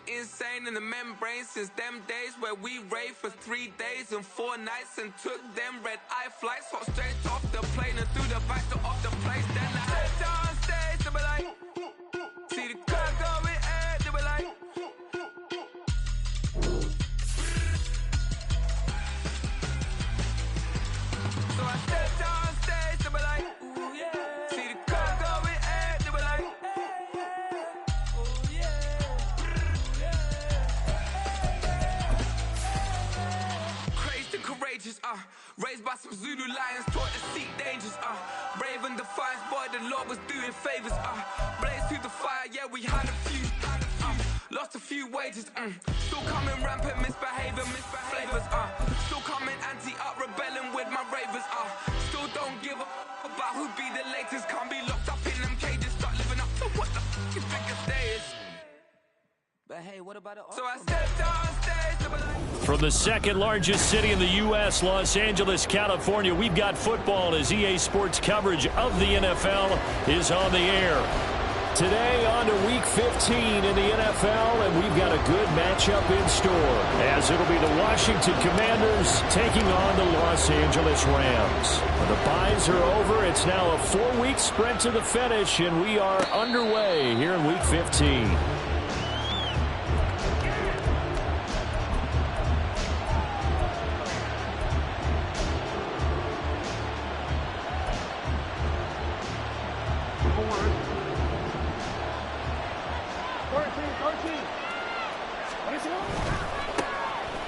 insane in the membrane since them days where we raved for 3 days and 4 nights and took them red-eye flights, hot straight off the plane and through the back door of the place. Then I stepped on stage, they were like, see the crowd going ahead, they were like, so I stepped on stage, they were like, ooh yeah, see the crowd going ahead, they were like, ooh yeah, crazed and courageous, raised by some Zulu lions, taught to seek dangers, brave and defiant, boy, the Lord was doing favors, blaze through the fire, yeah, we had a few, lost a few wages, still coming rampant, misbehaving, flavors, still coming anti-up, rebelling with my ravers, still don't give up about who be the latest, can't be locked up in them cages, start living up to what the f you think a day is. But hey, what about it? So I stepped on stage. From the second largest city in the U.S., Los Angeles, California, we've got football as EA Sports coverage of the NFL is on the air. Today on to Week 15 in the NFL, and we've got a good matchup in store, as it'll be the Washington Commanders taking on the Los Angeles Rams. The byes are over. It's now a 4-week sprint to the finish, and we are underway here in Week 15.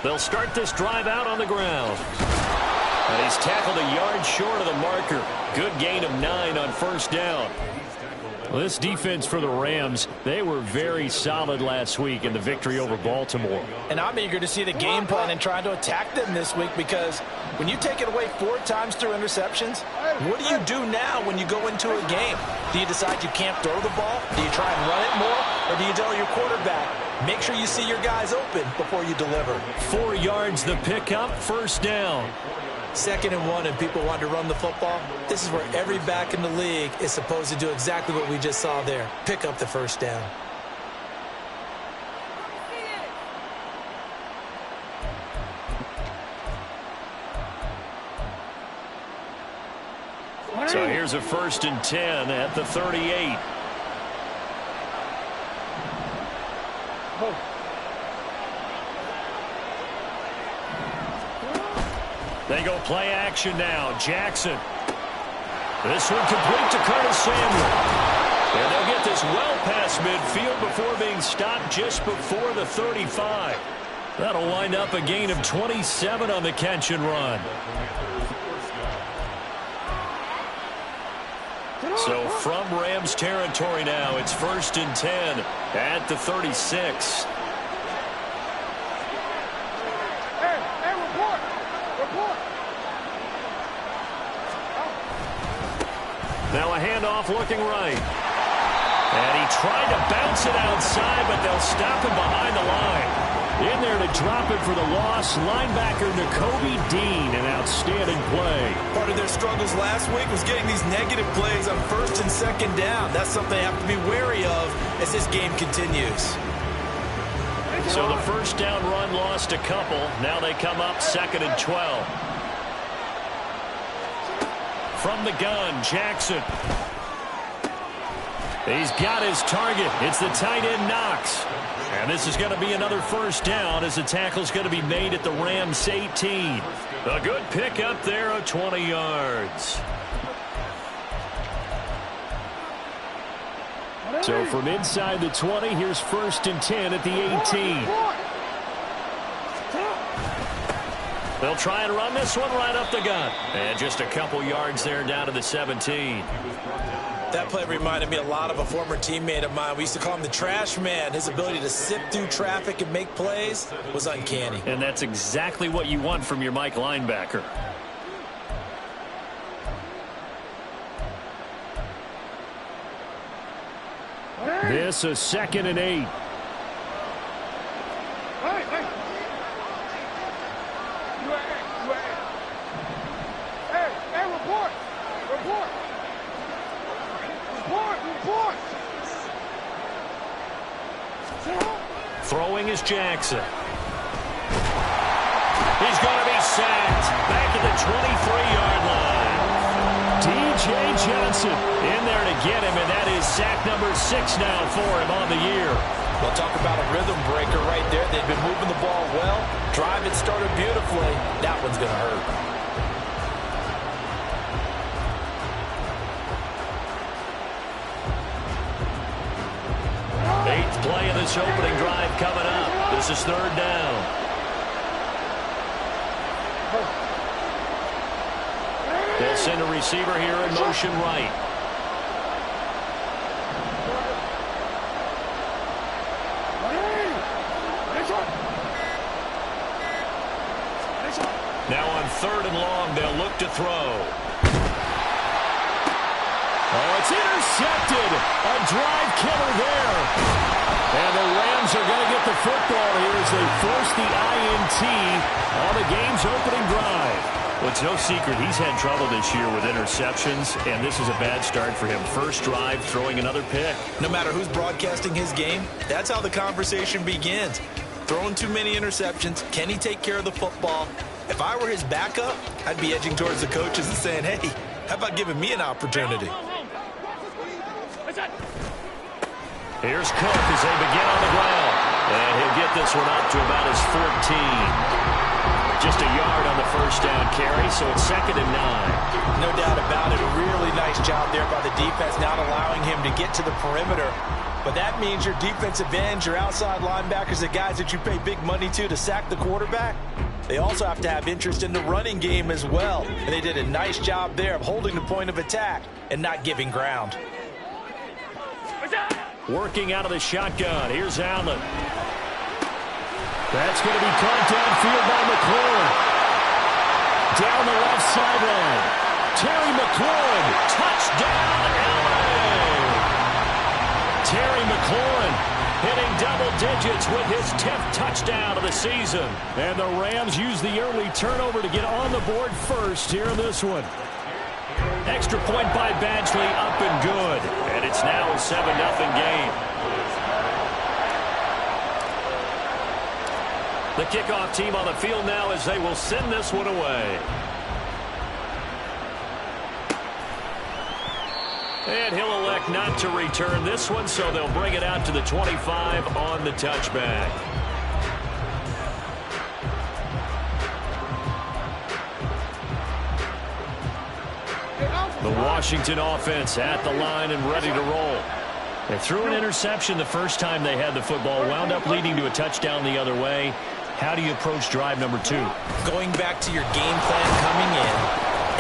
They'll start this drive out on the ground. And he's tackled a yard short of the marker. Good gain of 9 on first down. Well, this defense for the Rams, they were very solid last week in the victory over Baltimore. And I'm eager to see the game plan and trying to attack them this week, because when you take it away 4 times through interceptions, what do you do now when you go into a game? Do you decide you can't throw the ball? Do you try and run it more? Or do you tell your quarterback, make sure you see your guys open before you deliver? 4 yards the pickup, first down. 2nd and 1 and people want to run the football. This is where every back in the league is supposed to do exactly what we just saw there. Pick up the first down. So here's a 1st and 10 at the 38. They go play action now. Jackson. This one complete to Curtis Samuel. And they'll get this well past midfield before being stopped just before the 35. That'll wind up a gain of 27 on the catch and run. So from Rams territory now, it's 1st and 10 at the 36. Now a handoff looking right. And he tried to bounce it outside, but they'll stop him behind the line. In there to drop it for the loss, linebacker Nakobe Dean, an outstanding play. Part of their struggles last week was getting these negative plays on 1st and 2nd down. That's something they have to be wary of as this game continues. So the first down run lost a couple. Now they come up 2nd and 12. From the gun, Jackson. He's got his target. It's the tight end, Knox. And this is going to be another first down as the tackle's going to be made at the Rams 18. A good pickup there of 20 yards. So from inside the 20, here's 1st and 10 at the 18. They'll try and run this one right up the gut. And just a couple yards there down to the 17. That play reminded me a lot of a former teammate of mine. We used to call him the trash man. His ability to sift through traffic and make plays was uncanny. And that's exactly what you want from your Mike linebacker. This is 2nd and 8. Throwing is Jackson. He's going to be sacked back at the 23-yard line. D.J. Johnson in there to get him, and that is sack number 6 now for him on the year. Well, talk about a rhythm breaker right there. They've been moving the ball well. Drive it started beautifully. That one's going to hurt. Eighth play of this opening drive coming up. This is third down. They'll send a receiver here in motion right. Now on third and long, they'll look to throw. Oh, it's intercepted. A drive killer there. And the Rams are going to get the football here as they force the INT on the game's opening drive. Well, it's no secret he's had trouble this year with interceptions, and this is a bad start for him. First drive, throwing another pick. No matter who's broadcasting his game, that's how the conversation begins. Throwing too many interceptions. Can he take care of the football? If I were his backup, I'd be edging towards the coaches and saying, hey, how about giving me an opportunity? Here's Cook as they begin on the ground. And he'll get this one up to about his 14. Just a yard on the first down carry, so it's 2nd and 9. No doubt about it. A really nice job there by the defense, not allowing him to get to the perimeter. But that means your defensive ends, your outside linebackers, the guys that you pay big money to sack the quarterback, they also have to have interest in the running game as well. And they did a nice job there of holding the point of attack and not giving ground. Working out of the shotgun. Here's Allen. That's going to be caught downfield by McLaurin. Down the left sideline. Terry McLaurin. Touchdown, LA! Terry McLaurin hitting double digits with his 10th touchdown of the season. And the Rams use the early turnover to get on the board first here in this one. Extra point by Badgley, up and good. And it's now a 7-0 game. The kickoff team on the field now as they will send this one away. And he'll elect not to return this one, so they'll bring it out to the 25 on the touchback. The Washington offense at the line and ready to roll. They threw an interception the first time they had the football, wound up leading to a touchdown the other way. How do you approach drive number 2? Going back to your game plan coming in,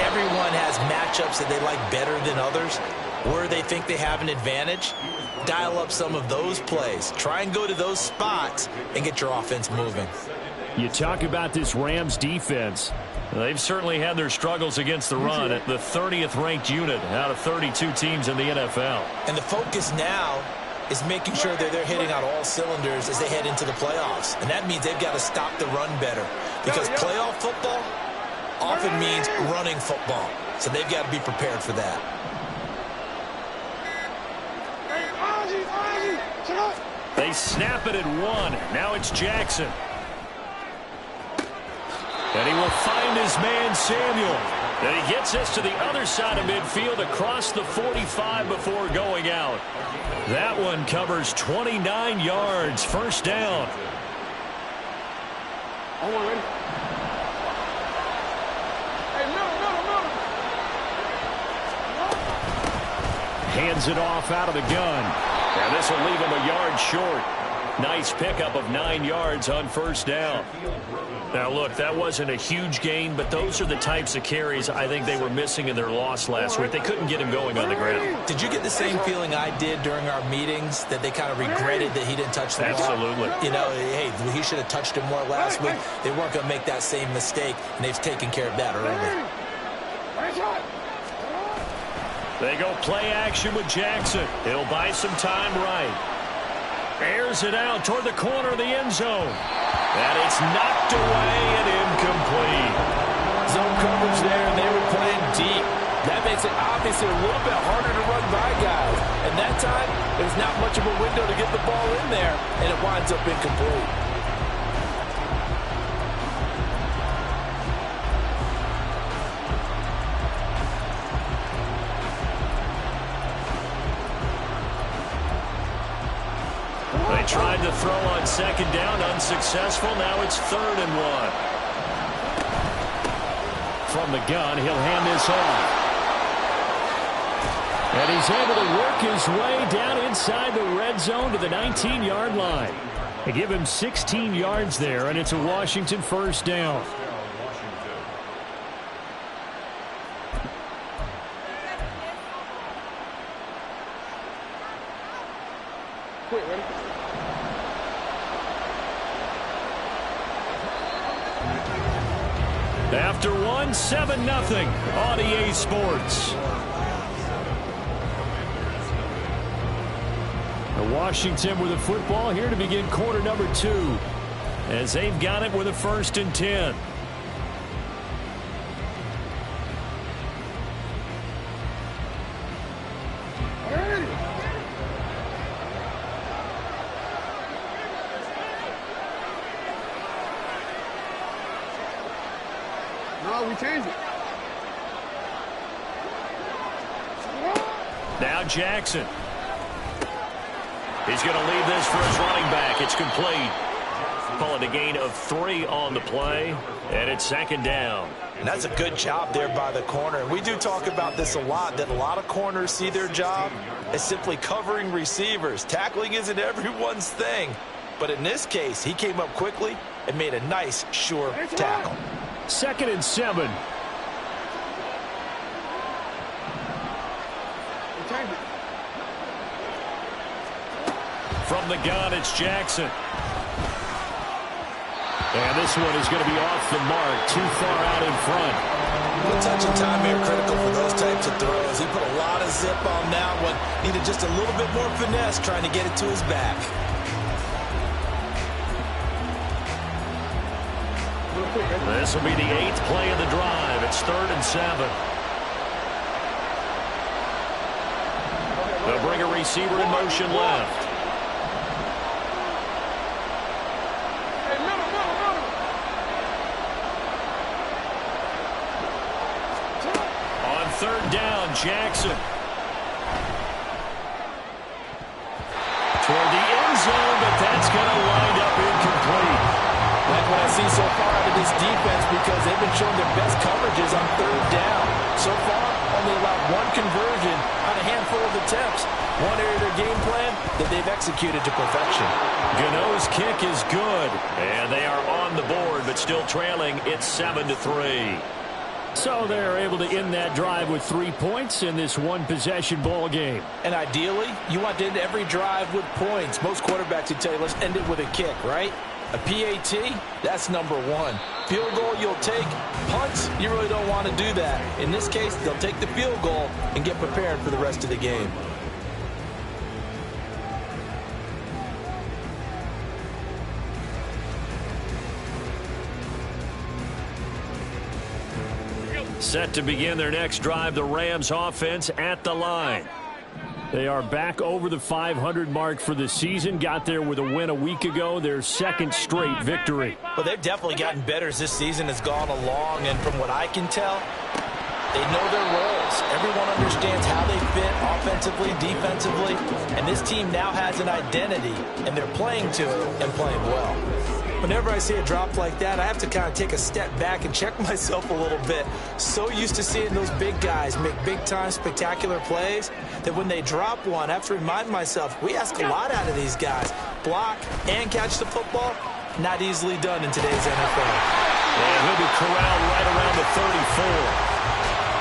everyone has matchups that they like better than others, where they think they have an advantage. Dial up some of those plays. Try and go to those spots and get your offense moving. You talk about this Rams defense. They've certainly had their struggles against the run at the 30th ranked unit out of 32 teams in the NFL. And the focus now is making sure that they're hitting on all cylinders as they head into the playoffs. And that means they've got to stop the run better, because playoff football often means running football. So they've got to be prepared for that. They snap it at 1. Now it's Jackson. And he will find his man, Samuel. And he gets this to the other side of midfield across the 45 before going out. That one covers 29 yards. First down. Hands it off out of the gun. And this will leave him a yard short. Nice pickup of 9 yards on first down. Now, look, that wasn't a huge gain, but those are the types of carries I think they were missing in their loss last week. They couldn't get him going on the ground. Did you get the same feeling I did during our meetings, that they kind of regretted that he didn't touch the ball? Absolutely. You know, hey, he should have touched him more last week. They weren't going to make that same mistake, and they've taken care of that early. They go play action with Jackson. He'll buy some time right. Airs it out toward the corner of the end zone. And it's knocked away and incomplete. Zone coverage there, and they were playing deep. That makes it obviously a little bit harder to run by guys. And that time, there's not much of a window to get the ball in there, and it it winds up incomplete. They tried to throw on second down, unsuccessful. Now it's 3rd and 1. From the gun, he'll hand this off. And he's able to work his way down inside the red zone to the 19-yard line. They give him 16 yards there, and it's a Washington first down. After one, 7-0 on EA Sports. Washington with the football here to begin quarter number 2 as they've got it with a 1st and 10. No, we changed it. Now Jackson. He's going to leave this for his running back. It's complete. Call it a gain of 3 on the play, and it's 2nd down. And that's a good job there by the corner. We do talk about this a lot, that a lot of corners see their job as simply covering receivers. Tackling isn't everyone's thing. But in this case, he came up quickly and made a nice, sure tackle. 2nd and 7. From the gun, it's Jackson. And this one is going to be off the mark, too far out in front. The touch and time here critical for those types of throws. He put a lot of zip on that one. Needed just a little bit more finesse trying to get it to his back. This will be the 8th play of the drive. It's 3rd and 7. They'll bring a receiver in motion left. On 3rd down, Jackson. Toward the end zone, but that's going to wind up incomplete. Like what I see so far out of this defense, because they've been showing their best coverages on 3rd down. So far, only allowed 1 conversion on a handful of attempts. One area of their game plan that they've executed to perfection. Gano's kick is good, and they are on the board, but still trailing. It's 7-3. So they're able to end that drive with 3 points in this one-possession ball game. And ideally, you want to end every drive with points. Most quarterbacks would tell you, let's end it with a kick, right? A PAT, that's number 1. Field goal you'll take. Punts, you really don't want to do that. In this case, they'll take the field goal and get prepared for the rest of the game. Set to begin their next drive, the Rams offense at the line. They are back over the 500 mark for the season. Got there with a win a week ago, their 2nd straight victory. Well, they've definitely gotten better as this season has gone along, and from what I can tell, they know their roles. Everyone understands how they fit offensively, defensively, and this team now has an identity, and they're playing to it and playing well. Whenever I see a drop like that, I have to kind of take a step back and check myself a little bit. So used to seeing those big guys make big-time spectacular plays that when they drop one, I have to remind myself, we ask a lot out of these guys. Block and catch the football, not easily done in today's NFL. And he'll be corralled right around the 34.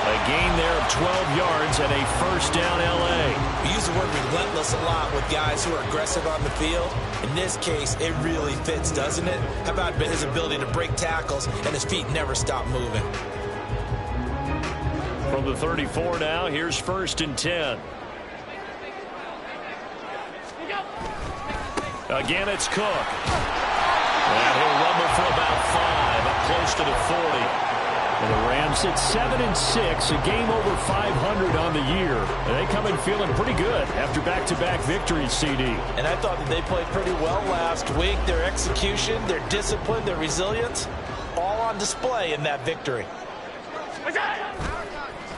A gain there of 12 yards and a first down L.A. We use the word relentless a lot with guys who are aggressive on the field. In this case, it really fits, doesn't it? How about his ability to break tackles and his feet never stop moving? From the 34 now, here's 1st and 10. Again, it's Cook. And he'll rumble for about 5, up close to the 40. And the Rams at 7-6, a game over 500 on the year. And they come in feeling pretty good after back-to-back victories, CD. And I thought that they played pretty well last week. Their execution, their discipline, their resilience, all on display in that victory.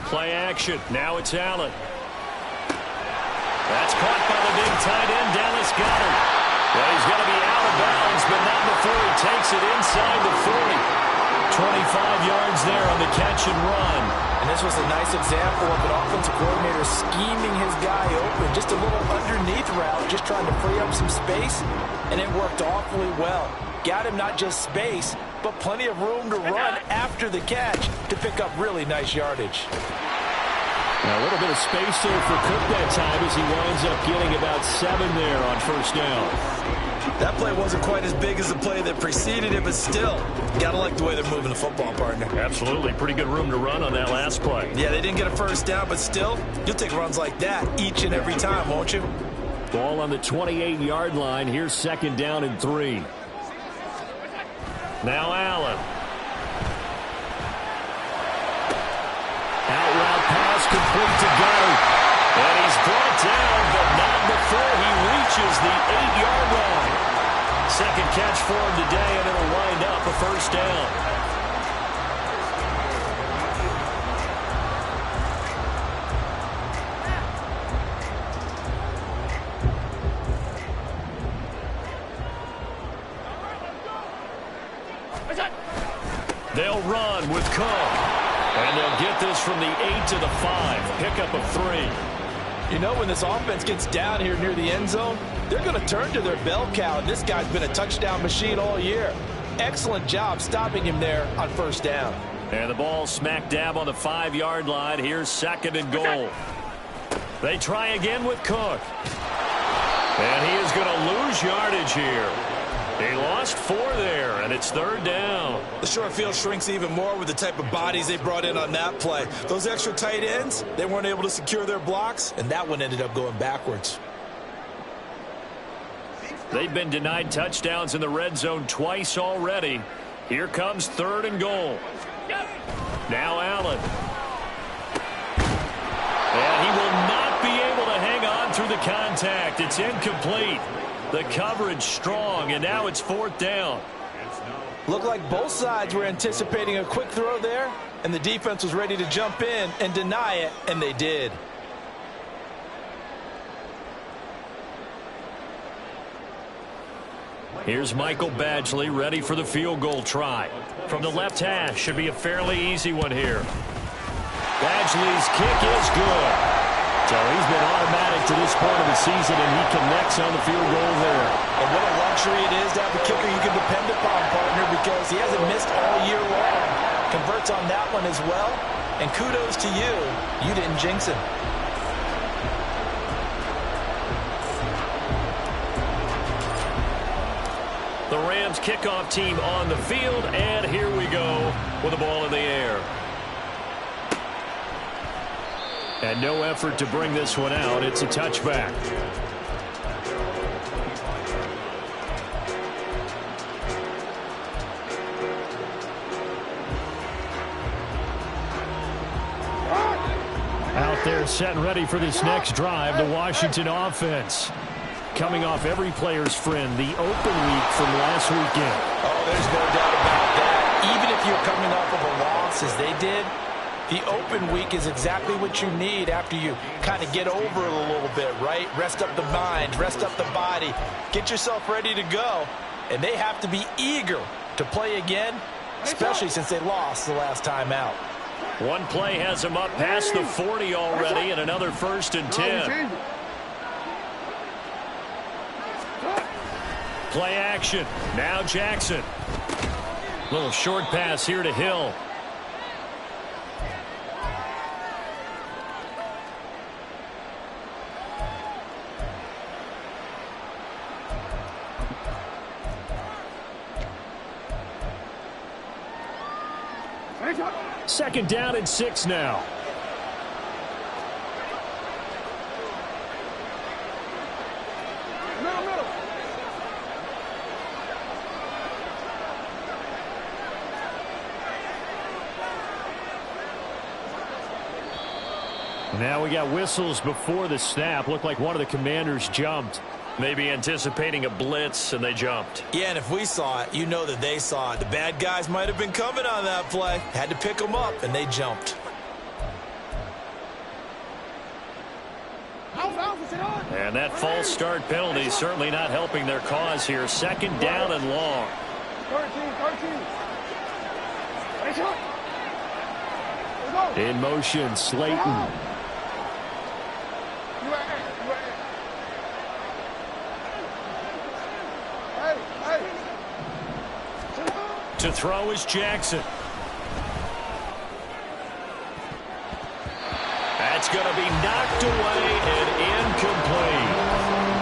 Play action. Now it's Allen. That's caught by the big tight end, Dallas Goedert. Well, he's going to be out of bounds, but not before he takes it inside the 40. 25 yards there on the catch and run. And this was a nice example of an offensive coordinator scheming his guy open. Just a little underneath route, just trying to free up some space, and it worked awfully well. Got him not just space, but plenty of room to run after the catch to pick up really nice yardage. Now a little bit of space there for Cook that time as he winds up getting about 7 there on first down. That play wasn't quite as big as the play that preceded it, but still, gotta like the way they're moving the football, partner. Absolutely. Pretty good room to run on that last play. Yeah, they didn't get a first down, but still, you'll take runs like that each and every time, won't you? Ball on the 28-yard line. Here's 2nd down and 3. Now Allen. Out route pass complete to Goedert. And he's brought down, but not before he reaches the 8-yard line. Second catch for him today, and it'll wind up a first down. They'll run with Cook. And they'll get this from the 8 to the 5. Pickup of 3. You know, when this offense gets down here near the end zone, they're going to turn to their bell cow, and this guy's been a touchdown machine all year. Excellent job stopping him there on first down. And the ball smack dab on the 5-yard line. Here's 2nd and goal. They try again with Cook. And he is going to lose yardage here. He lost 4 there, and it's 3rd down. The short field shrinks even more with the type of bodies they brought in on that play. Those extra tight ends, they weren't able to secure their blocks, and that one ended up going backwards. They've been denied touchdowns in the red zone twice already. Here comes 3rd and goal. Now Allen. And he will not be able to hang on through the contact. It's incomplete. The coverage strong, and now it's 4th down. Looked like both sides were anticipating a quick throw there, and the defense was ready to jump in and deny it, and they did. Here's Michael Badgley ready for the field goal try. From the left hash, should be a fairly easy one here. Badgley's kick is good. So he's been automatic to this point of the season, and he connects on the field goal there. And what a luxury it is to have a kicker you can depend upon, partner, because he hasn't missed all year long. Converts on that one as well. And kudos to you. You didn't jinx him. The Rams kickoff team on the field, and here we go with the ball in the air. And no effort to bring this one out. It's a touchback. Out there set and ready for this next drive, the Washington offense. Coming off every player's friend, the open week from last weekend. Oh, there's no doubt about that. Even if you're coming off of a loss as they did, the open week is exactly what you need after you kind of get over it a little bit, right? Rest up the mind, rest up the body, get yourself ready to go. And they have to be eager to play again, especially since they lost the last time out. One play has them up past the 40 already, and another 1st and 10. Play action. Now Jackson. Little short pass here to Hill. Second down and 6 now. Now we got whistles before the snap. Looked like one of the commanders jumped. Maybe anticipating a blitz, and they jumped. Yeah, and if we saw it, you know that they saw it. The bad guys might have been coming on that play. Had to pick them up, and they jumped. And that false start penalty is certainly not helping their cause here. Second down and long. 13. In motion, Slayton. To throw is Jackson. That's going to be knocked away and incomplete.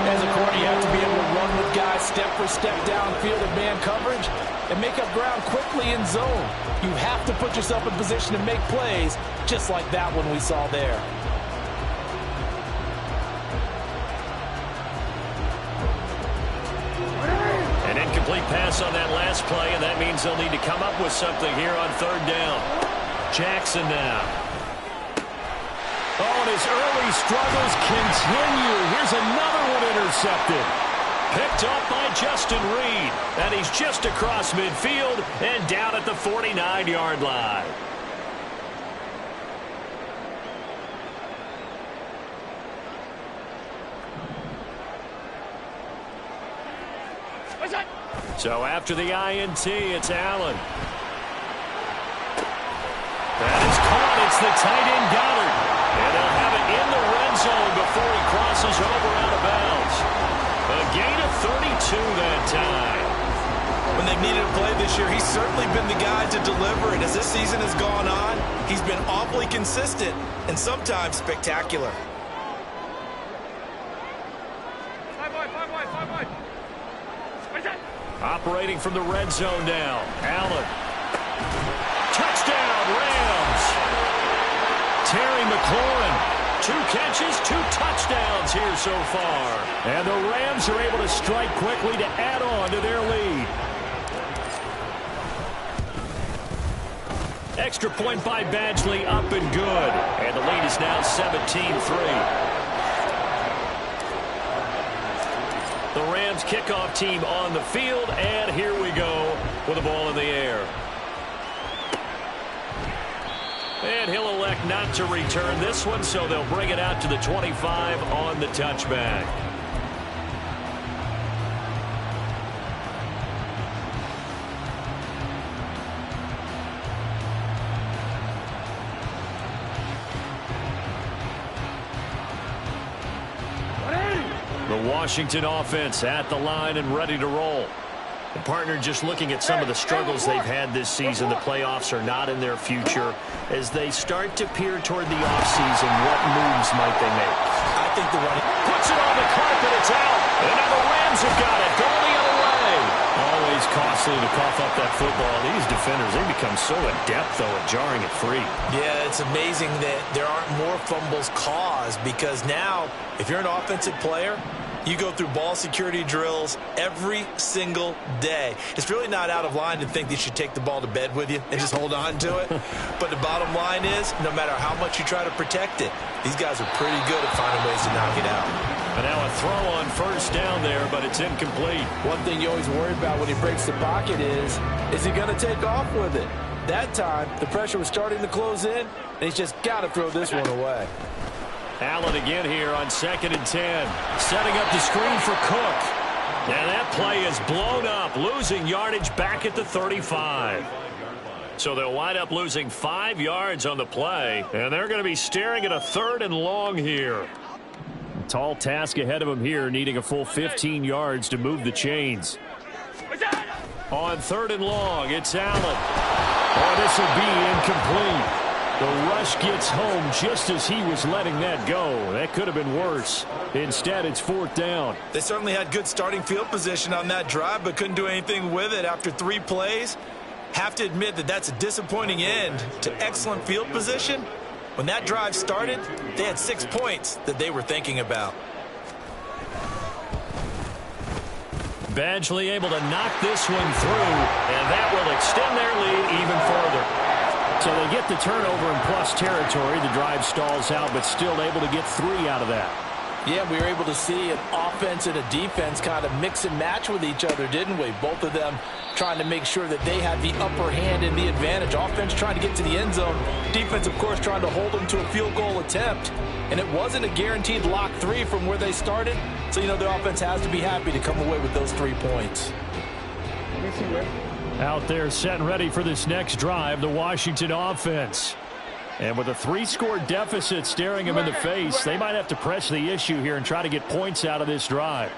As a corner, you have to be able to run with guys step for step downfield in man coverage and make up ground quickly in zone. You have to put yourself in position to make plays, just like that one we saw there. An incomplete pass on that last play, and that means they'll need to come up with something here on third down. Jackson now. Oh, and his early struggles continue. Here's another one intercepted. Picked up by Justin Reed. And he's just across midfield and down at the 49-yard line. So after the INT, it's Allen. That is caught. It's the tight end Goddard. And they'll have it in the red zone before he crosses over out of bounds. A gain of 32 that time. When they've needed a play this year, he's certainly been the guy to deliver. And as this season has gone on, he's been awfully consistent and sometimes spectacular. Operating from the red zone now. Allen. Touchdown, Rams. Terry McLaurin. 2 catches, 2 touchdowns here so far. And the Rams are able to strike quickly to add on to their lead. Extra point by Badgley, up and good. And the lead is now 17-3. The Rams kickoff team on the field, and here we go with the ball in the air. And he'll elect not to return this one, so they'll bring it out to the 25 on the touchback. The Washington offense at the line and ready to roll. The partner just looking at some of the struggles they've had this season. The playoffs are not in their future. As they start to peer toward the offseason, what moves might they make? I think the running puts it on the carpet. It's out. And now the Rams have got it. Going the other way. Always costly to cough up that football. These defenders, they become so adept, though, at jarring it free. Yeah, it's amazing that there aren't more fumbles caused, because now, if you're an offensive player, you go through ball security drills every single day. It's really not out of line to think that you should take the ball to bed with you and just hold on to it. But the bottom line is, no matter how much you try to protect it, these guys are pretty good at finding ways to knock it out. And now a throw on first down there, but it's incomplete. One thing you always worry about when he breaks the pocket is he going to take off with it? That time, the pressure was starting to close in, and he's just got to throw this one away. Allen again here on 2nd and 10. Setting up the screen for Cook. And that play is blown up, losing yardage back at the 35. So they'll wind up losing 5 yards on the play, and they're going to be staring at a 3rd and long here. Tall task ahead of them here, needing a full 15 yards to move the chains. On 3rd and long, it's Allen. Oh, this will be incomplete. The rush gets home just as he was letting that go. That could have been worse. Instead, it's 4th down. They certainly had good starting field position on that drive, but couldn't do anything with it after 3 plays. Have to admit that that's a disappointing end to excellent field position. When that drive started, they had 6 points that they were thinking about. Badgley able to knock this one through, and that will extend their lead even further. So they get the turnover in plus territory. The drive stalls out, but still able to get 3 out of that. Yeah, we were able to see an offense and a defense kind of mix and match with each other, didn't we? Both of them trying to make sure that they had the upper hand and the advantage. Offense trying to get to the end zone. Defense, of course, trying to hold them to a field goal attempt. And it wasn't a guaranteed lock 3 from where they started. So, the offense has to be happy to come away with those 3 points. Out there set and ready for this next drive, the Washington offense. And with a 3-score deficit staring them in the face, they might have to press the issue here and try to get points out of this drive.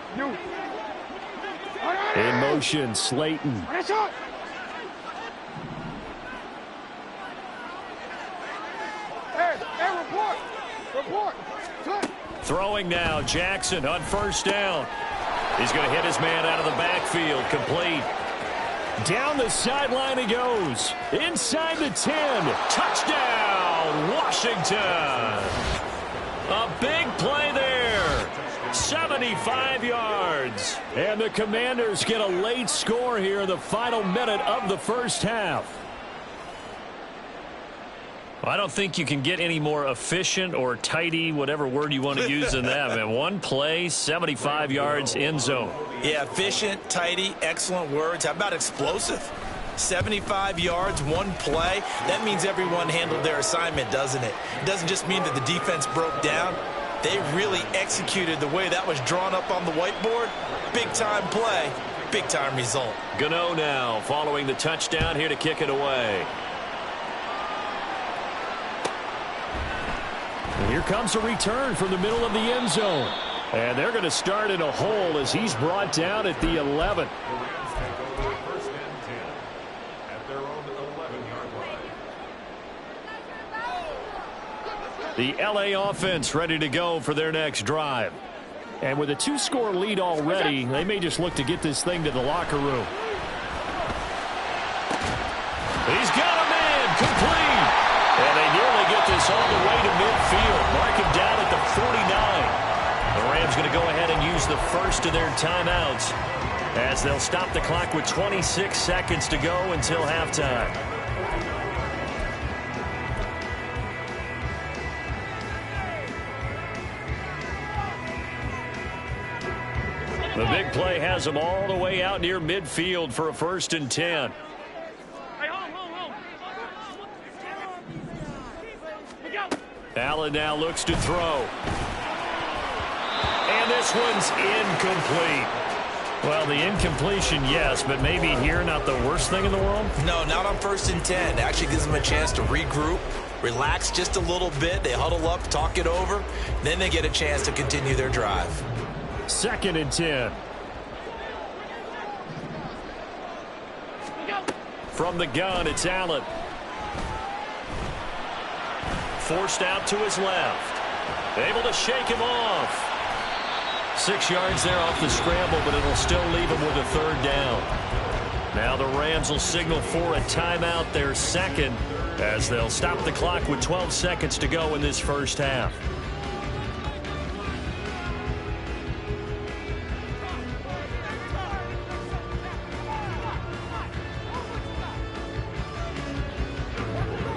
In motion, Slayton. Throwing now, Jackson on first down. He's going to hit his man out of the backfield, complete. Down the sideline he goes. Inside the 10. Touchdown, Washington. A big play there. 75 yards. And the Commanders get a late score here in the final minute of the first half. I don't think you can get any more efficient or tidy, whatever word you want to use in that. Man, one play, 75 yards, end zone. Yeah, efficient, tidy, excellent words. How about explosive? 75 yards, one play. That means everyone handled their assignment, doesn't it? It doesn't just mean that the defense broke down. They really executed the way that was drawn up on the whiteboard. Big-time play, big-time result. Gano now following the touchdown here to kick it away. And here comes a return from the middle of the end zone. And they're going to start in a hole as he's brought down at the 11. The LA offense ready to go for their next drive. And with a 2-score lead already, they may just look to get this thing to the locker room. He's got a man complete. And they nearly get this all the way to midfield. Mark him down at the 49. The Rams going to go ahead and use the first of their timeouts as they'll stop the clock with 26 seconds to go until halftime. The big play has them all the way out near midfield for a 1st and 10. Allen now looks to throw. And this one's incomplete. Well, the incompletion, yes, but maybe here not the worst thing in the world? No, not on 1st and 10. It actually gives them a chance to regroup, relax just a little bit. They huddle up, talk it over. Then they get a chance to continue their drive. 2nd and 10. From the gun, it's Allen. Forced out to his left. Able to shake him off. 6 yards there off the scramble, but it'll still leave him with a 3rd down. Now the Rams will signal for a timeout, their second, as they'll stop the clock with 12 seconds to go in this first half.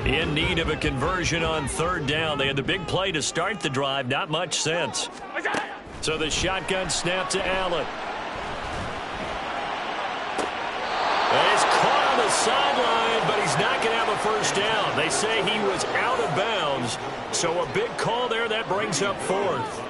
In need of a conversion on 3rd down. They had the big play to start the drive. Not much sense. So the shotgun snap to Allen. And he's caught on the sideline, but he's not going to have a 1st down. They say he was out of bounds. So a big call there. That brings up 4th.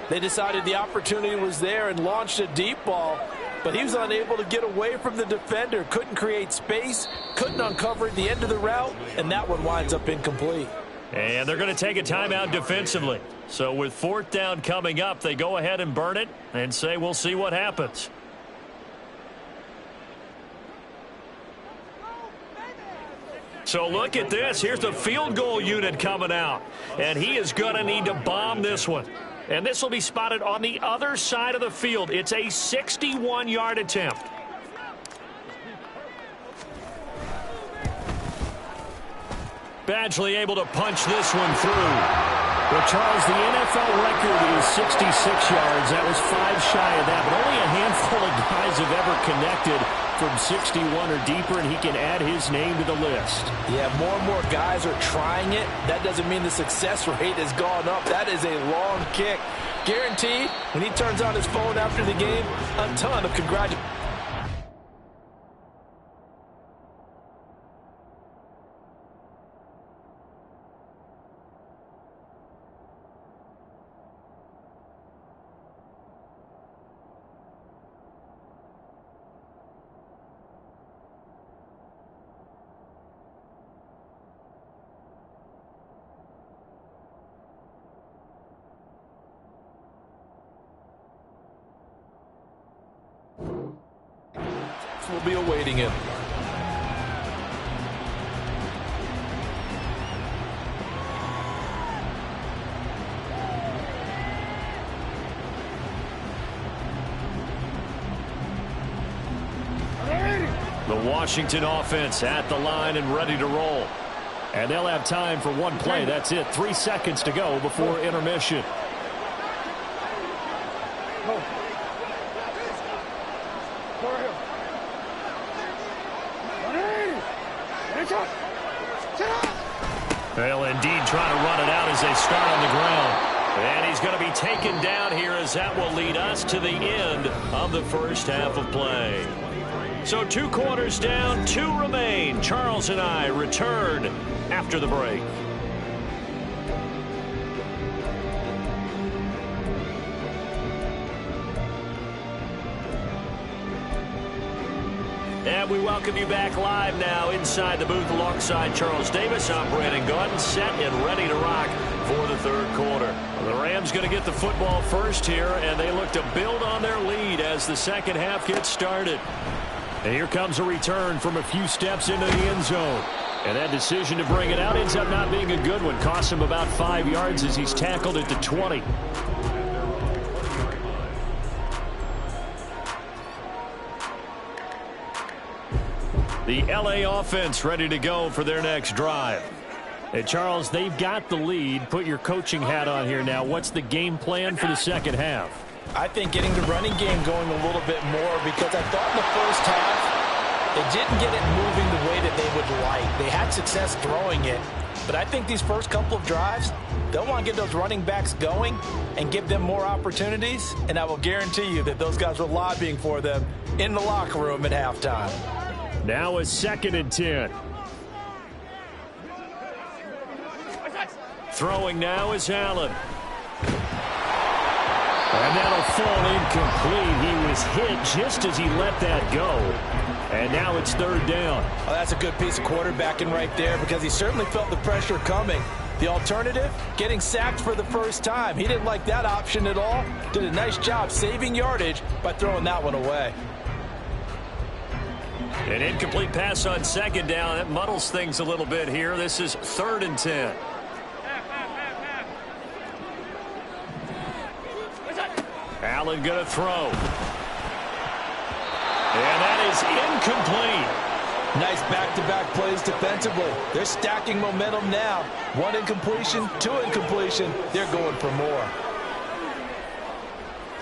They decided the opportunity was there and launched a deep ball. But he was unable to get away from the defender. Couldn't create space. Couldn't uncover at the end of the route. And that one winds up incomplete. And they're going to take a timeout defensively. So with 4th down coming up, they go ahead and burn it and say we'll see what happens. So look at this. Here's the field goal unit coming out. And he is going to need to bomb this one. And this will be spotted on the other side of the field. It's a 61-yard attempt. Badgley able to punch this one through. Well, Charles, the NFL record is 66 yards. That was 5 shy of that, but only a handful of guys have ever connected from 61 or deeper, and he can add his name to the list. Yeah, more and more guys are trying it. That doesn't mean the success rate has gone up. That is a long kick. Guaranteed, when he turns on his phone after the game, a ton of congratulations. Will be awaiting him. The Washington offense at the line and ready to roll. And they'll have time for one play. That's it. 3 seconds to go before intermission. Well, indeed, trying to run it out as they start on the ground. And he's going to be taken down here, as that will lead us to the end of the first half of play. So 2 quarters down, 2 remain. Charles and I return after the break. And we welcome you back live now inside the booth alongside Charles Davis. I'm Brandon Gaudin, set and ready to rock for the third quarter. The Rams going to get the football first here, and they look to build on their lead as the second half gets started. And here comes a return from a few steps into the end zone. And that decision to bring it out ends up not being a good one. Costs him about 5 yards as he's tackled at the 20. The LA offense ready to go for their next drive. And Charles, they've got the lead. Put your coaching hat on here now. What's the game plan for the second half? I think getting the running game going a little bit more, because I thought in the first half they didn't get it moving the way that they would like. They had success throwing it, but I think these first couple of drives, they'll want to get those running backs going and give them more opportunities, and I will guarantee you that those guys were lobbying for them in the locker room at halftime. Now a 2nd and 10. Throwing now is Allen. And that'll fall incomplete. He was hit just as he let that go. And now it's 3rd down. Oh, that's a good piece of quarterbacking right there, because he certainly felt the pressure coming. The alternative, getting sacked for the first time. He didn't like that option at all. Did a nice job saving yardage by throwing that one away. An incomplete pass on 2nd down. That muddles things a little bit here. This is 3rd and 10. Allen going to throw. And that is incomplete. Nice back-to-back plays defensively. They're stacking momentum now. 1 incompletion, 2 incompletion. They're going for more.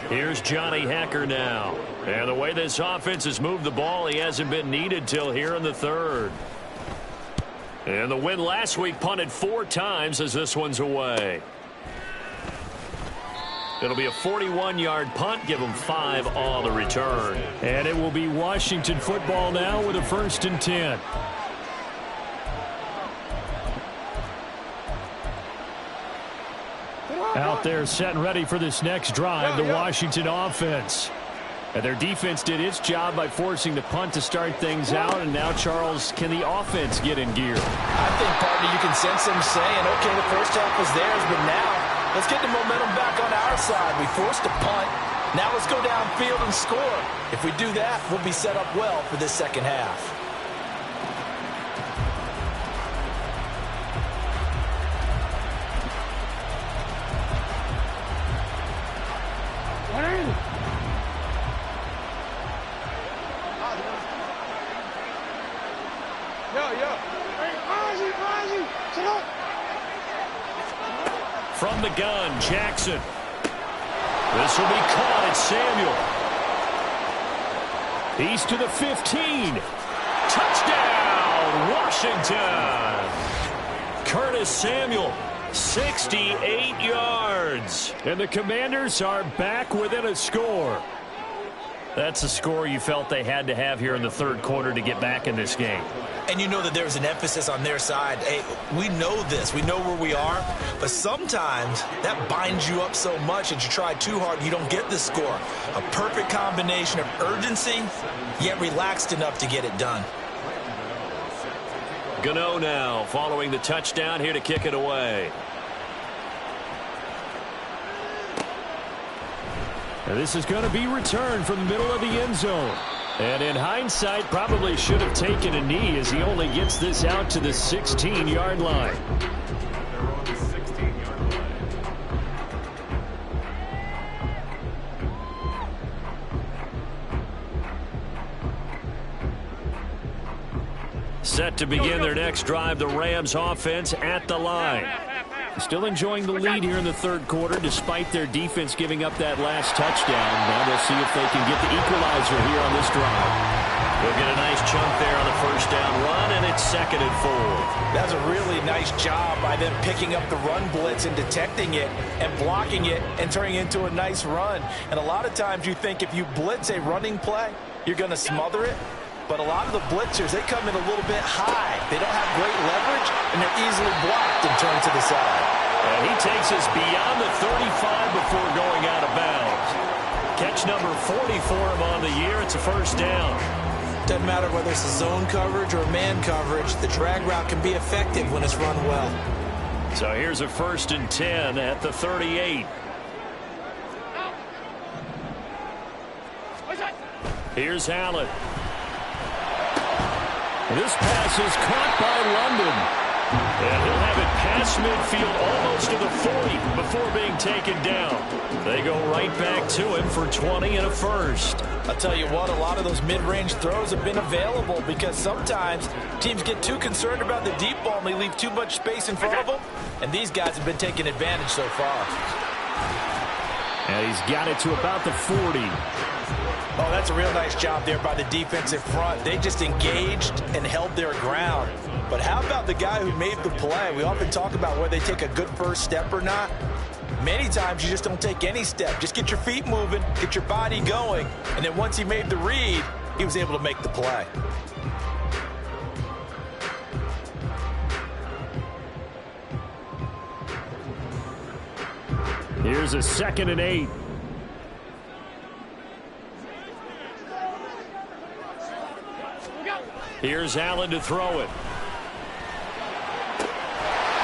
Here's Johnny Hacker now. And the way this offense has moved the ball, he hasn't been needed till here in the 3rd. And the win last week punted 4 times as this one's away. It'll be a 41-yard punt. Give them 5 on the return. And it will be Washington football now with a 1st and 10. Out there set and ready for this next drive, the Washington offense. And their defense did its job by forcing the punt to start things out. And now, Charles, can the offense get in gear? I think, partner, you can sense them saying, okay, the first half was theirs, but now let's get the momentum back on our side. We forced a punt. Now let's go downfield and score. If we do that, we'll be set up well for this second half. From the gun, Jackson. This will be caught at Samuel. He's to the 15. Touchdown, Washington. Curtis Samuel, 68 yards. And the Commanders are back within a score. That's a score you felt they had to have here in the third quarter to get back in this game. And you know that there's an emphasis on their side. Hey, we know this. We know where we are. But sometimes that binds you up so much that you try too hard, you don't get the score. A perfect combination of urgency, yet relaxed enough to get it done. Gano now following the touchdown, here to kick it away. And this is going to be returned from the middle of the end zone. And in hindsight, probably should have taken a knee as he only gets this out to the 16-yard line. Set to begin their next drive, the Rams offense at the line. Still enjoying the lead here in the third quarter despite their defense giving up that last touchdown. Now they'll see if they can get the equalizer here on this drive. They'll get a nice chunk there on the first down run, and it's 2nd and 4. That's a really nice job by them picking up the run blitz and detecting it and blocking it and turning it into a nice run. And a lot of times you think if you blitz a running play, you're going to smother it. But a lot of the blitzers, they come in a little bit high. They don't have great leverage, and they're easily blocked and turned to the side. And he takes us beyond the 35 before going out of bounds. Catch number 40 for him on the year. It's a first down. Doesn't matter whether it's a zone coverage or man coverage. The drag route can be effective when it's run well. So here's a 1st and 10 at the 38. Here's Allen. This pass is caught by London. And he'll have it past midfield almost to the 40 before being taken down. They go right back to him for 20 and a first. I'll tell you what, a lot of those mid-range throws have been available because sometimes teams get too concerned about the deep ball and they leave too much space in front of them. And these guys have been taking advantage so far. And he's got it to about the 40. Oh, that's a real nice job there by the defensive front. They just engaged and held their ground. But how about the guy who made the play? We often talk about whether they take a good first step or not. Many times you just don't take any step. Just get your feet moving, get your body going, and then once he made the read, he was able to make the play. Here's a 2nd and 8. Here's Allen to throw it.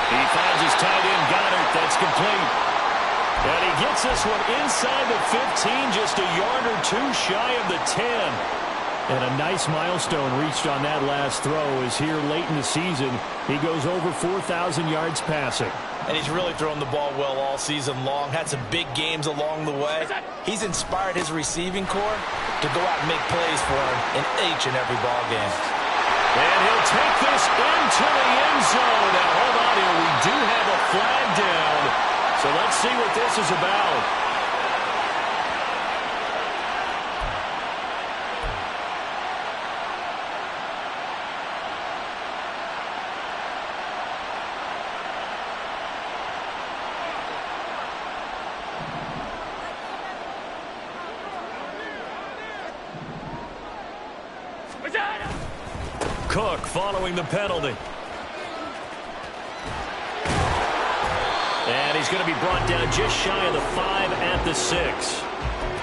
He finds his tight end, Goddard. That's complete. And he gets this one inside the 15, just a yard or two shy of the 10. And a nice milestone reached on that last throw as here late in the season, he goes over 4,000 yards passing. And he's really thrown the ball well all season long. Had some big games along the way. He's inspired his receiving corps to go out and make plays for him in each and every ball game. And he'll take this into the end zone. Now, hold on here. We do have a flag down. So let's see what this is about. Cook following the penalty. And he's going to be brought down just shy of the 5 at the 6.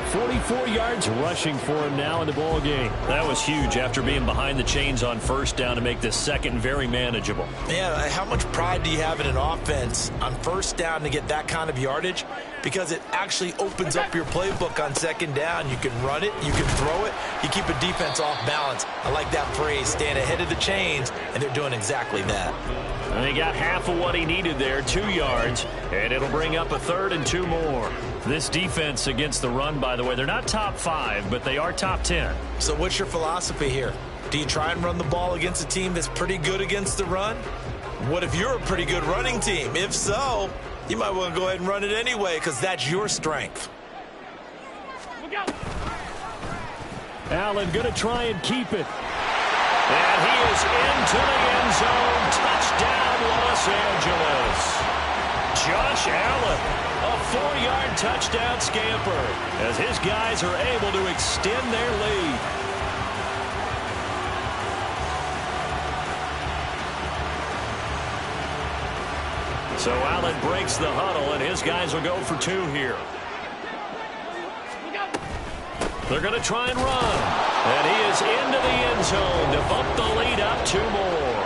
44 yards rushing for him now in the ball game. That was huge after being behind the chains on first down to make this second very manageable. Yeah, how much pride do you have in an offense on first down to get that kind of yardage? Because it actually opens up your playbook on second down. You can run it, you can throw it, you keep a defense off balance. I like that phrase, staying ahead of the chains, and they're doing exactly that. And he got half of what he needed there, 2 yards, and it'll bring up a 3rd and 2 more. This defense against the run, by the way, they're not top 5, but they are top 10. So what's your philosophy here? Do you try and run the ball against a team that's pretty good against the run? What if you're a pretty good running team? If so, you might want to go ahead and run it anyway because that's your strength. Allen going to try and keep it. And he is into the end zone. Touchdown, Los Angeles. Josh Allen, a 4-yard touchdown scamper, as his guys are able to extend their lead. So Allen breaks the huddle, and his guys will go for 2 here. They're going to try and run. And he is into the end zone to bump the lead up 2 more.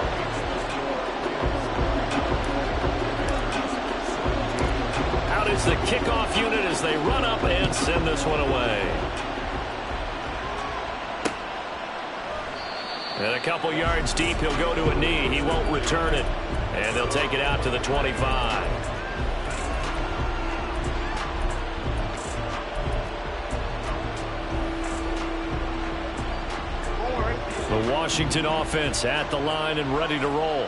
Out is the kickoff unit as they run up and send this one away. And a couple yards deep, he'll go to a knee. He won't return it. And they'll take it out to the 25. The Washington offense at the line and ready to roll.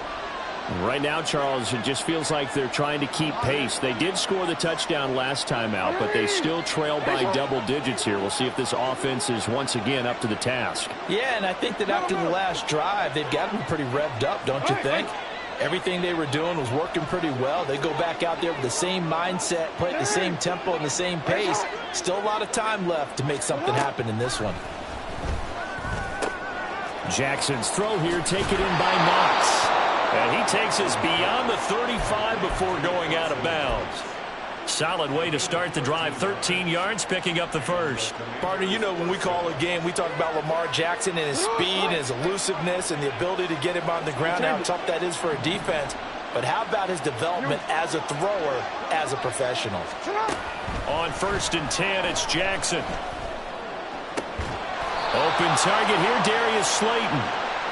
Right now, Charles, it just feels like they're trying to keep pace. They did score the touchdown last time out, but they still trail by double digits here. We'll see if this offense is once again up to the task. Yeah, and I think that after the last drive, they've got to be pretty revved up, don't you think? Everything they were doing was working pretty well. They go back out there with the same mindset, play at the same tempo and the same pace. Still a lot of time left to make something happen in this one. Jackson's throw here taken in by Knox. And he takes us beyond the 35 before going out of bounds. Solid way to start the drive. 13 yards, picking up the first. Partner, you know when we call a game, we talk about Lamar Jackson and his speed and his elusiveness and the ability to get him on the ground, how tough that is for a defense. But how about his development as a thrower, as a professional? On 1st and 10, it's Jackson. Open target here, Darius Slayton.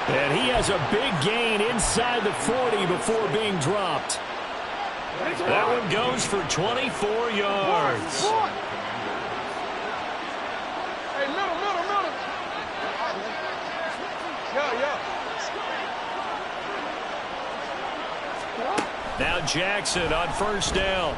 And he has a big gain inside the 40 before being dropped. That one goes for 24 yards. Hey, middle. Now Jackson on 1st down.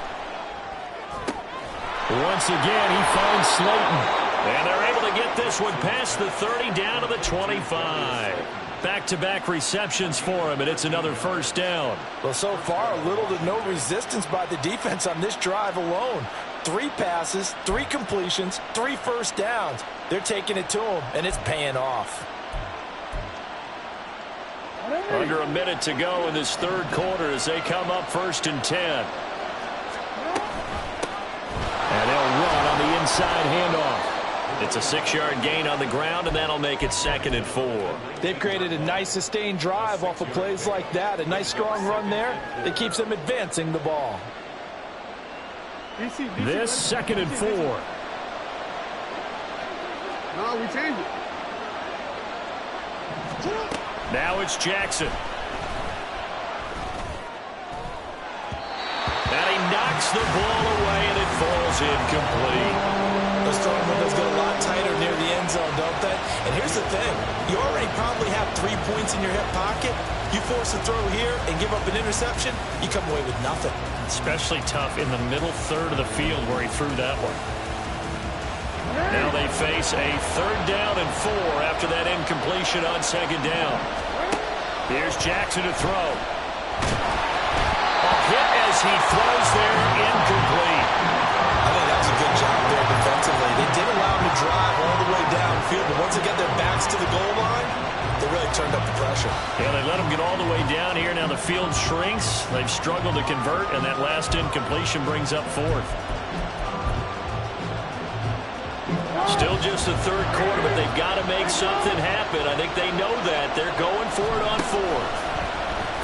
Once again, he finds Slayton. And they're able to get this one past the 30 down to the 25. Back-to-back receptions for him, and it's another 1st down. Well, so far, little to no resistance by the defense on this drive alone. 3 passes, 3 completions, 3 first downs. They're taking it to him, and it's paying off. Under a minute to go in this 3rd quarter as they come up 1st and 10. And they'll run on the inside handoff. It's a 6-yard gain on the ground, and that'll make it 2nd and 4. They've created a nice sustained drive off of plays like that. A nice strong run there that keeps them advancing the ball. This 2nd and 4. No, we change it. Now it's Jackson. And he knocks the ball away, and it falls incomplete. Those throwing windows get a lot tighter near the end zone, don't they? And here's the thing. You already probably have 3 points in your hip pocket. You force a throw here and give up an interception, you come away with nothing. Especially tough in the middle 1/3 of the field where he threw that one. Now they face a 3rd down and 4 after that incompletion on 2nd down. Here's Jackson to throw. A hit as he throws there, incomplete. I think that was a good job there defensively. They did allow him to drive all the way downfield, but once they got their backs to the goal line, they really turned up the pressure. Yeah, they let him get all the way down here. Now the field shrinks. They've struggled to convert, and that last incompletion brings up 4th. Still just the 3rd quarter, but they've got to make something happen. I think they know that. They're going for it on 4th.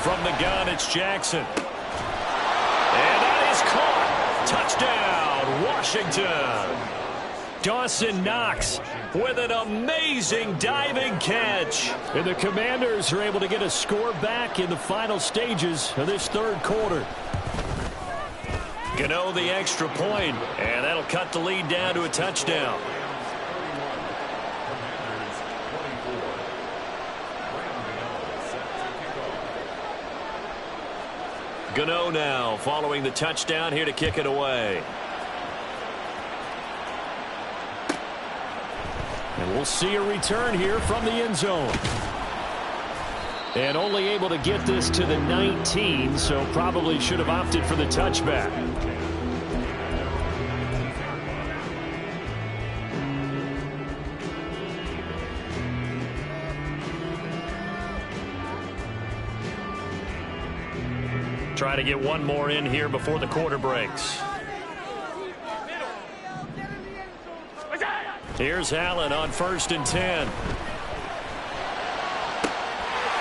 From the gun, it's Jackson. And that is caught. Touchdown, Washington. Dawson Knox with an amazing diving catch. And the Commanders are able to get a score back in the final stages of this 3rd quarter. Gano the extra point, and that'll cut the lead down to a touchdown. Gano now following the touchdown here to kick it away. And We'll see a return here from the end zone. And only able to get this to the 19, so probably should have opted for the touchback. Try to get one more in here before the quarter breaks. Here's Allen on 1st and 10.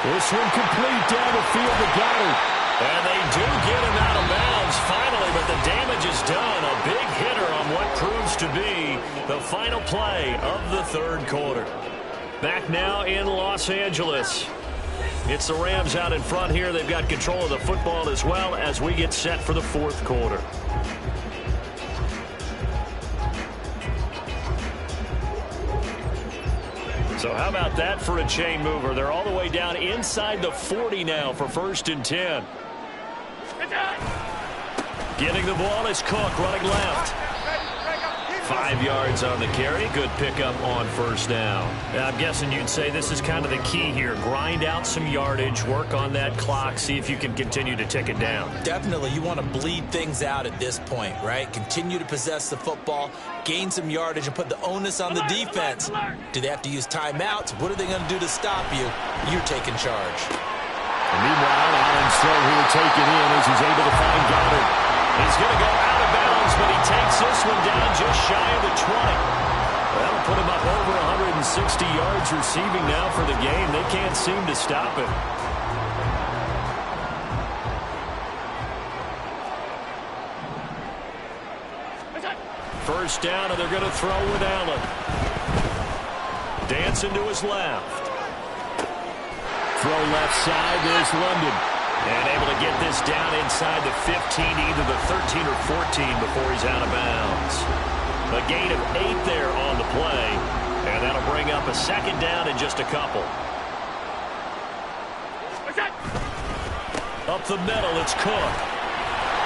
This one complete down the field to Goddard. And they do get him out of bounds finally, but the damage is done. A big hitter on what proves to be the final play of the third quarter. Back now in Los Angeles. It's the Rams out in front here. They've got control of the football as well as we get set for the fourth quarter. So how about that for a chain mover? They're all the way down inside the 40 now for 1st and 10. Getting the ball is Cook running left. 5 yards on the carry. Good pickup on 1st down. Now, I'm guessing you'd say this is kind of the key here. Grind out some yardage, work on that clock, see if you can continue to tick it down. Definitely. You want to bleed things out at this point, right? Continue to possess the football, gain some yardage, and put the onus on the defense. Do they have to use timeouts? What are they going to do to stop you? You're taking charge. And meanwhile, Allen's throw here taken in as he's able to find Goddard. He's going to go out of bounds, but he takes this one down just shy of the 20. That'll put him up over 160 yards receiving now for the game. They can't seem to stop it. First down, and they're going to throw with Allen. Dancing to his left. Throw left side, there's London. And able to get this down inside the 15, either the 13 or 14 before he's out of bounds. A gain of 8 there on the play, and that'll bring up a 2nd down in just a couple. Up the middle, it's Cook.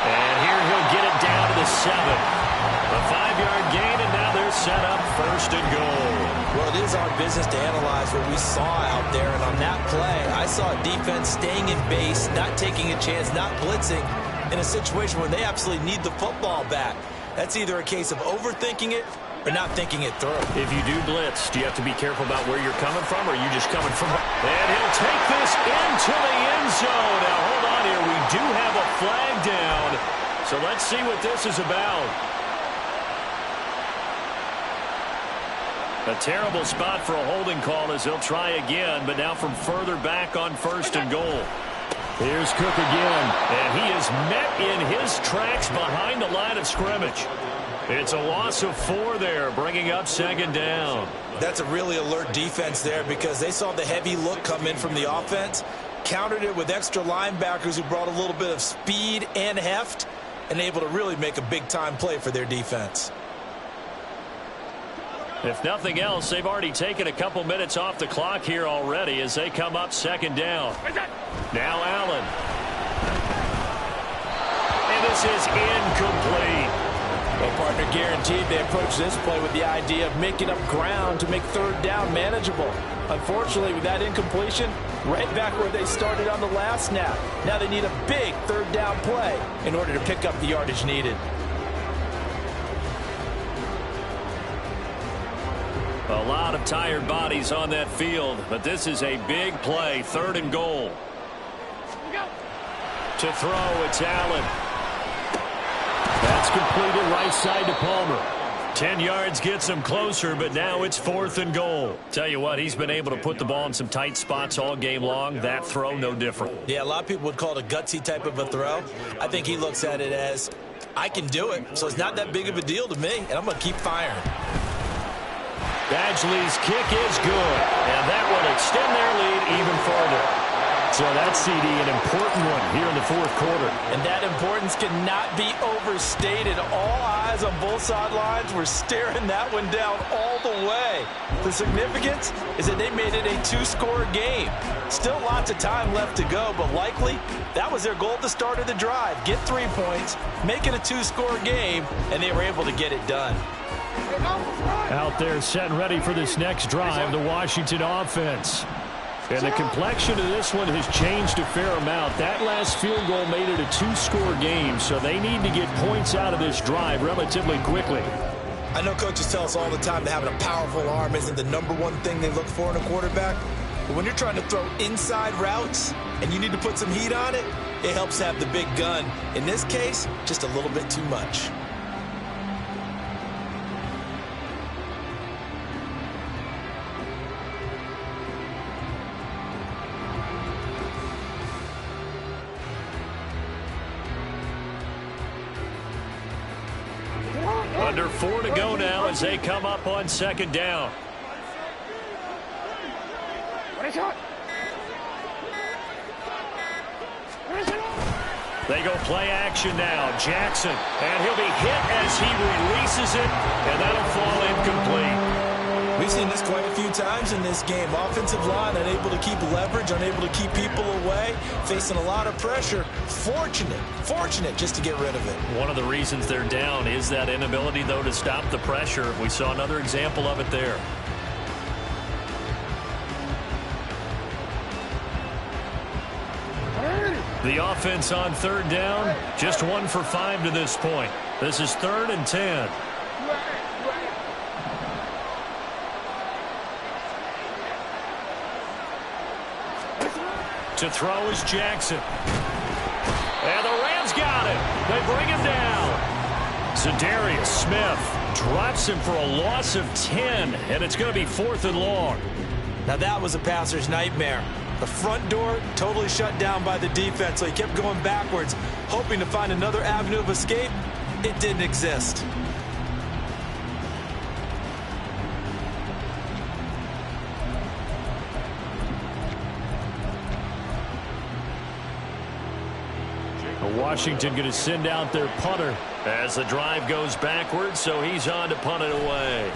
And here he'll get it down to the 7. A 5-yard gain, and now they're set up 1st and goal. Well, it is our business to analyze what we saw out there, and on that play, I saw a defense staying in base, not taking a chance, not blitzing, in a situation where they absolutely need the football back. That's either a case of overthinking it or not thinking it through. If you do blitz, do you have to be careful about where you're coming from, or are you just coming from? And he'll take this into the end zone. Now, hold on here. We do have a flag down, so let's see what this is about. A terrible spot for a holding call as they'll try again, but now from further back on 1st and goal. Here's Cook again, and he is met in his tracks behind the line of scrimmage. It's a loss of 4 there, bringing up 2nd down. That's a really alert defense there because they saw the heavy look come in from the offense, countered it with extra linebackers who brought a little bit of speed and heft, and able to really make a big-time play for their defense. If nothing else, they've already taken a couple minutes off the clock here already as they come up 2nd down. Now Allen. And this is incomplete. Well, partner, guaranteed they approach this play with the idea of making up ground to make 3rd down manageable. Unfortunately, with that incompletion, right back where they started on the last snap. Now they need a big 3rd down play in order to pick up the yardage needed. A lot of tired bodies on that field, but this is a big play, 3rd and goal. To throw, it's Allen. That's completed right side to Palmer. 10 yards gets him closer, but now it's 4th and goal. Tell you what, he's been able to put the ball in some tight spots all game long. That throw, no different. Yeah, a lot of people would call it a gutsy type of a throw. I think he looks at it as, I can do it, so it's not that big of a deal to me, and I'm going to keep firing. Badgley's kick is good, and that will extend their lead even further. So that's, CD, an important one here in the 4th quarter. And that importance cannot be overstated. All eyes on both sidelines were staring that one down all the way. The significance is that they made it a 2-score game. Still lots of time left to go, but likely that was their goal at the start of the drive. Get 3 points, make it a 2-score game, and they were able to get it done. Out there set and ready for this next drive, the Washington offense. And the complexion of this one has changed a fair amount. That last field goal made it a two-score game, so they need to get points out of this drive relatively quickly. I know coaches tell us all the time that having a powerful arm isn't the #1 thing they look for in a quarterback. But when you're trying to throw inside routes and you need to put some heat on it, it helps have the big gun. In this case, just a little bit too much. Under 4 to go now as they come up on second down. They go play action now. Jackson, and he'll be hit as he releases it, and that'll fall incomplete. We've seen this quite a few times in this game. Offensive line unable to keep leverage, unable to keep people away, facing a lot of pressure. Fortunate just to get rid of it. One of the reasons they're down is that inability, though, to stop the pressure. We saw another example of it there. The offense on third down, just 1 for 5 to this point. This is 3rd and 10. To throw is Jackson. And the Rams got it. They bring him down. Zadarius Smith drops him for a loss of 10, and it's going to be 4th and long. Now that was a passer's nightmare. The front door totally shut down by the defense, so he kept going backwards, hoping to find another avenue of escape. It didn't exist. Washington going to send out their punter as the drive goes backwards, so he's on to punt it away.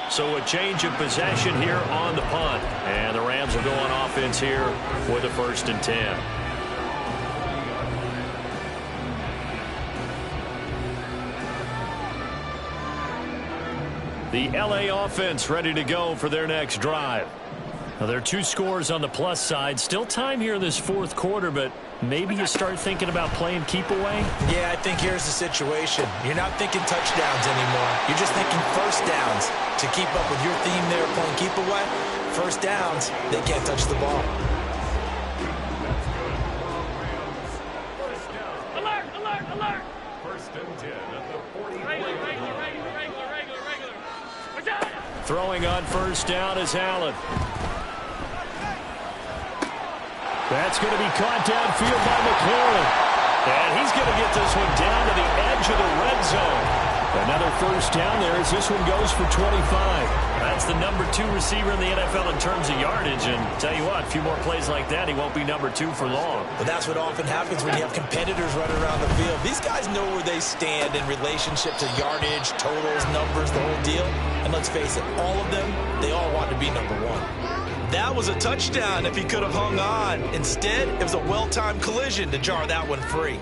So a change of possession here on the punt. And the Rams will go on offense here with a 1st and 10. The LA offense ready to go for their next drive. Now, there are 2 scores on the plus side. Still time here in this 4th quarter, but maybe you start thinking about playing keep away? Yeah, I think here's the situation. You're not thinking touchdowns anymore. You're just thinking first downs. To keep up with your theme there, playing keep away, first downs, they can't touch the ball. Alert, alert, alert! 1st and 10 at the 40. Regular. Throwing on first down is Allen. That's going to be caught downfield by McLaurin. And he's going to get this one down to the edge of the red zone. Another first down there as this one goes for 25. That's the #2 receiver in the NFL in terms of yardage. And tell you what, a few more plays like that, he won't be #2 for long. But that's what often happens when you have competitors running around the field. These guys know where they stand in relationship to yardage, totals, numbers, the whole deal. And let's face it, all of them, they all want to be #1. That was a touchdown if he could have hung on. Instead, it was a well-timed collision to jar that one free.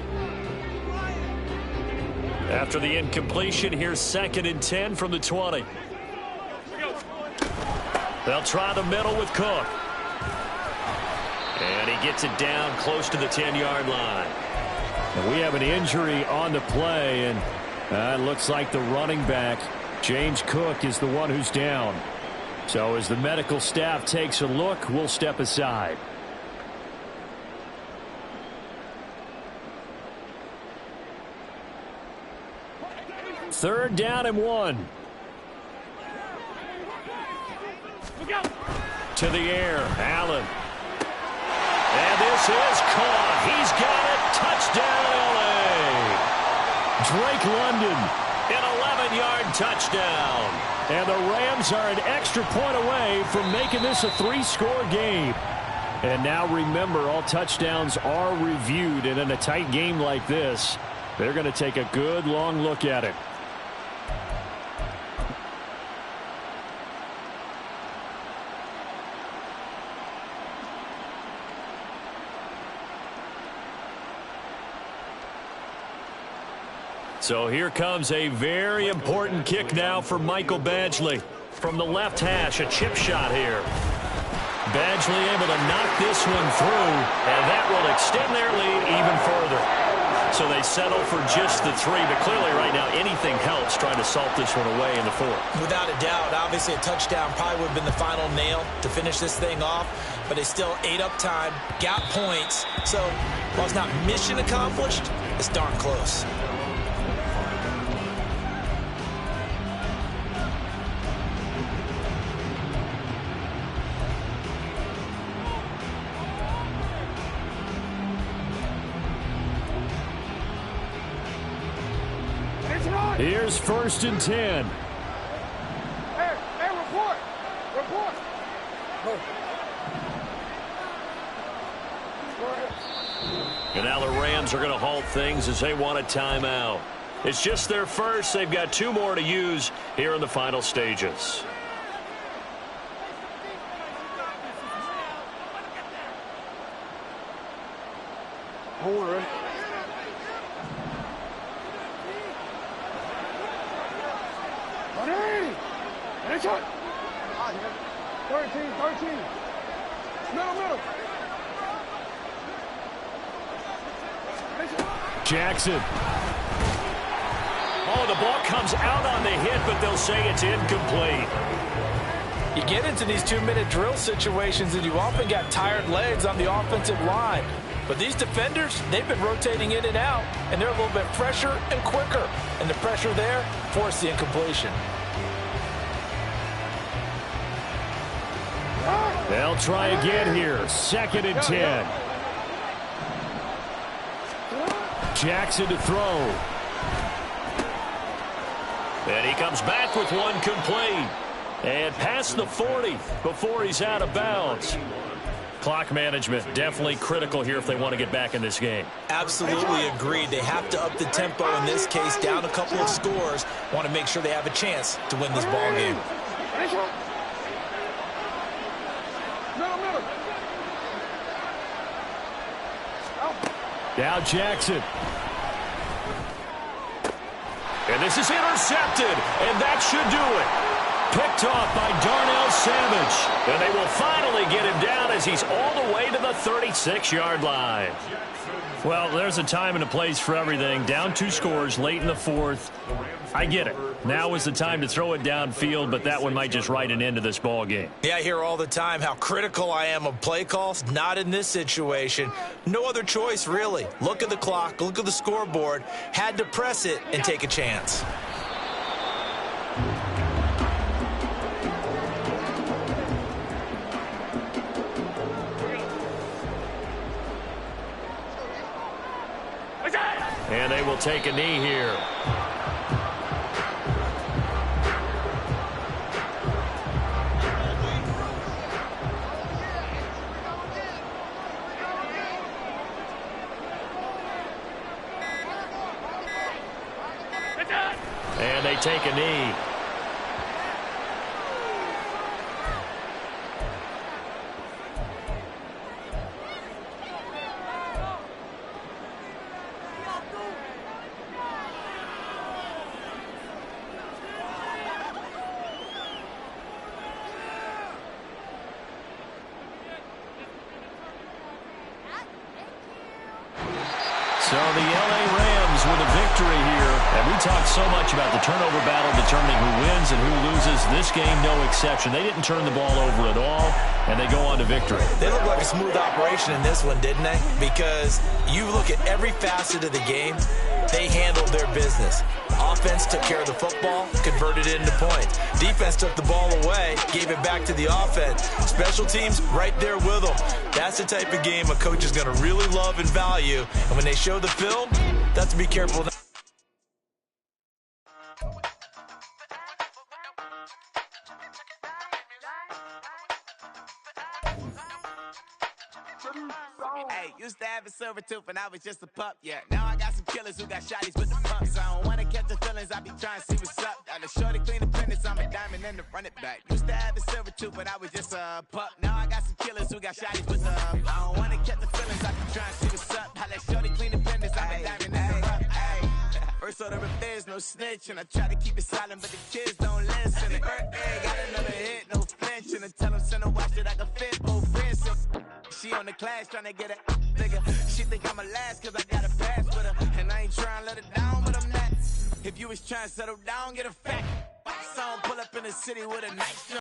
After the incompletion, here's 2nd and 10 from the 20. They'll try the middle with Cook. And he gets it down close to the 10-yard line. And we have an injury on the play, and it looks like the running back, James Cook, is the one who's down. So as the medical staff takes a look, we'll step aside. Third down and 1. To the air, Allen. And this is caught. He's got it. Touchdown, LA. Drake London, an 11-yard touchdown. And the Rams are an extra point away from making this a 3-score game. And now remember, all touchdowns are reviewed. And in a tight game like this, they're going to take a good long look at it. So here comes a very important kick now for Michael Badgley. From the left hash, a chip shot here. Badgley able to knock this one through, and that will extend their lead even further. So they settle for just the 3, but clearly right now anything helps trying to salt this one away in the 4th. Without a doubt, obviously a touchdown probably would have been the final nail to finish this thing off, but they still ate up time, got points. So while it's not mission accomplished, it's darn close. Here's 1st and 10. Hey, report. Report. And now the Rams are going to halt things as they want a timeout. It's just their first. They've got 2 more to use here in the final stages. Hold on, right? Hey, shot. 13. Middle. Jackson. Oh, the ball comes out on the hit, but they'll say it's incomplete. You get into these 2-minute drill situations, and you often got tired legs on the offensive line. But these defenders, they've been rotating in and out, and they're a little bit fresher and quicker. And the pressure there forced the incompletion. They'll try again here. 2nd and 10. Jackson to throw. And he comes back with one complete. And past the 40 before he's out of bounds. Clock management definitely critical here if they want to get back in this game. Absolutely agreed. They have to up the tempo in this case, down a couple of scores. Want to make sure they have a chance to win this ball game. Now Jackson. And this is intercepted, and that should do it. Picked off by Darnell Savage. And they will finally get him down as he's all the way to the 36-yard line. Well, there's a time and a place for everything. Down 2 scores late in the 4th. I get it. Now is the time to throw it downfield, but that one might just write an end to this ball game. Yeah, I hear all the time how critical I am of play calls. Not in this situation. No other choice, really. Look at the clock, look at the scoreboard. Had to press it and take a chance. And they will take a knee here. And they take a knee. So the LA Rams with a victory here. And we talked so much about the turnover battle determining who wins and who loses. This game, no exception. They didn't turn the ball over at all, and they go on to victory. They look like a smooth operation in this one, didn't they? Because you look at every facet of the game, they handled their business. Offense took care of the football, converted it into points. Defense took the ball away, gave it back to the offense. Special teams right there with them. That's the type of game a coach is going to really love and value. And when they show the film, that's to be careful. Hey, used to have a silver tooth and I was just a pup, yeah. Now I got some killers who got shotties with the pumps. I don't wanna catch the feelings, I be trying to see what's up. Got a shorty clean the fitness, I'm a diamond and to run it back. Used to have a silver tooth, but I was just a pup. Now I got some killers who got shotties with the I don't wanna catch the feelings, I be trying to see what's up. How that shorty clean the fitness, I'm a diamond and to run. First order of affairs, no snitch. And I try to keep it silent, but the kids don't listen. And birthday, got another hit, no flinching. And tell them send a watch that I can fit both friends. She on the class trying to get a nigga. She think I'm a last cause I got a pass with her. And I ain't trying to let her down, but I'm not. If you was trying to settle down, get a fact. Song pull up in the city with a nice